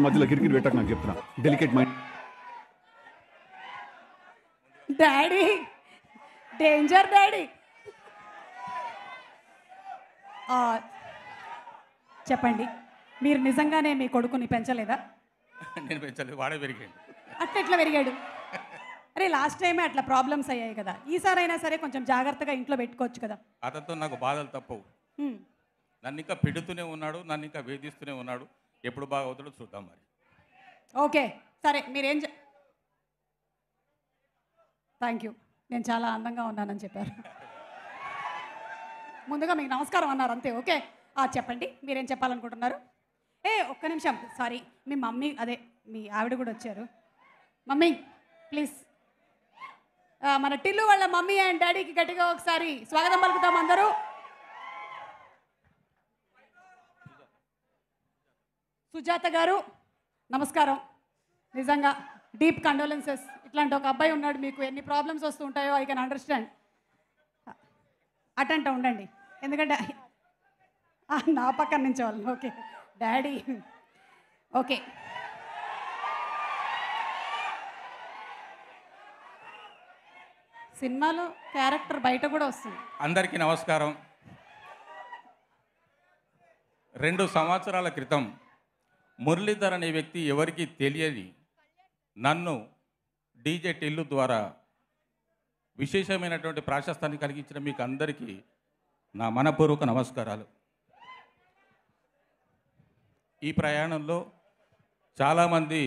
మధ్యలో కిరికిరి పెట్టకు నాకు చెప్తున్నా. Delicate mind. Daddy danger daddy. చెప్పండి, మీరు నిజంగానే మీ కొడుకుని పెంచలేదా? నేను పెంచలేదు, వాడే పెరిగాడు. అట్లా ఎట్లా పెరిగాడు? అరే లాస్ట్ టైమే అట్లా ప్రాబ్లమ్స్ అయ్యాయి కదా, ఈసారైనా సరే కొంచెం జాగ్రత్తగా ఇంట్లో పెట్టుకోవచ్చు కదా. అతనితో నాకు బాధలు తప్పవు. నన్ను ఇంకా పెడుతూనే ఉన్నాడు, నన్ను ఇంకా వేధిస్తూనే ఉన్నాడు. ఎప్పుడు బాగా అవుతాడో చూద్దాం మరి. ఓకే సరే, మీరేం థ్యాంక్ యూ, నేను చాలా అందంగా ఉన్నానని చెప్పారు. ముందుగా మీకు నమస్కారం అన్నారు అంతే. ఓకే చెప్పండి, మీరేం చెప్పాలనుకుంటున్నారు? ఒక్క నిమిషం, సారీ, మీ మమ్మీ అదే మీ ఆవిడ కూడా వచ్చారు. మమ్మీ ప్లీజ్, మన టిల్లు వాళ్ళ మమ్మీ అండ్ డాడీకి గట్టిగా ఒకసారి స్వాగతం పలుకుతాం అందరూ. సుజాత గారు నమస్కారం. నిజంగా డీప్ కండోలెన్సెస్. ఇట్లాంటి ఒక అబ్బాయి ఉన్నాడు, మీకు ఎన్ని ప్రాబ్లమ్స్ వస్తూ ఉంటాయో ఐ కెన్ అండర్స్టాండ్. అటంట ఉండండి, ఎందుకంటే నా పక్కన నుంచి వాళ్ళు. ఓకే డాడీ, ఓకే సినిమాలో క్యారెక్టర్ బయట కూడా వస్తుంది. అందరికీ నమస్కారం. 2 సంవత్సరాల క్రితం మురళీధర్ అనే వ్యక్తి ఎవరికి తెలియని నన్ను డీజే టిల్లు ద్వారా విశేషమైనటువంటి ప్రాశస్తాన్ని కలిగించిన మీకు అందరికీ నా మనపూర్వక నమస్కారాలు. ఈ ప్రయాణంలో చాలామంది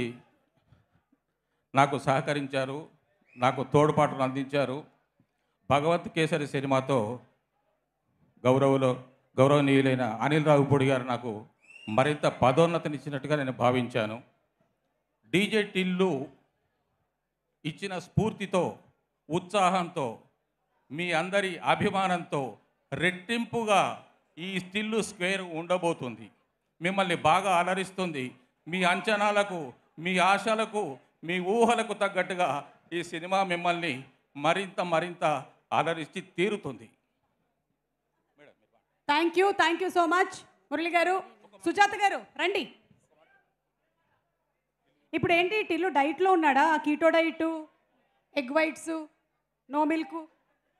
నాకు సహకరించారు, నాకు తోడ్పాటును అందించారు. భగవత్ కేసరి సినిమాతో గౌరవనీయులైన అనిల్ రావుపూడి గారు నాకు మరింత పదోన్నతినిచ్చినట్టుగా నేను భావించాను. డీజే టిల్లు ఇచ్చిన స్ఫూర్తితో, ఉత్సాహంతో, మీ అందరి అభిమానంతో రెట్టింపుగా ఈ టిల్లు స్క్వేర్ ఉండబోతుంది. మిమ్మల్ని బాగా అలరిస్తుంది. మీ అంచనాలకు, మీ ఆశలకు, మీ ఊహలకు తగ్గట్టుగా ఈ సినిమా మిమ్మల్ని మరింత అలరించి తీరుతుంది. Thank you so much Murali garu. Sujatha garu రండి. ఇప్పుడు ఏంటి, టిల్లు డైట్లో ఉన్నాడా? Keto diet, egg whites, no milk?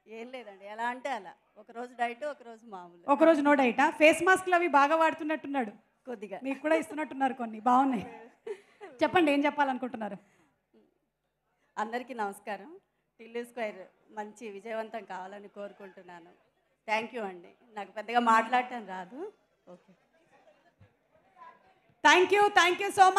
ఏం లేదండి, ఎలా అంటే అలా. ఒకరోజు డైట్, ఒకరోజు మామూలు. ఒకరోజు నో డైటా? ఫేస్ మాస్క్లు అవి బాగా వాడుతున్నట్టున్నాడు. కొద్దిగా మీకు కూడా ఇస్తున్నట్టున్నారు కొన్ని, బాగున్నాయి. చెప్పండి, ఏం చెప్పాలనుకుంటున్నారు? అందరికీ నమస్కారం. టిల్లు స్క్వేర్ మంచి విజయవంతం కావాలని కోరుకుంటున్నాను. థ్యాంక్ యూ అండి. నాకు పెద్దగా మాట్లాడటం రాదు. Okay, thank you so much.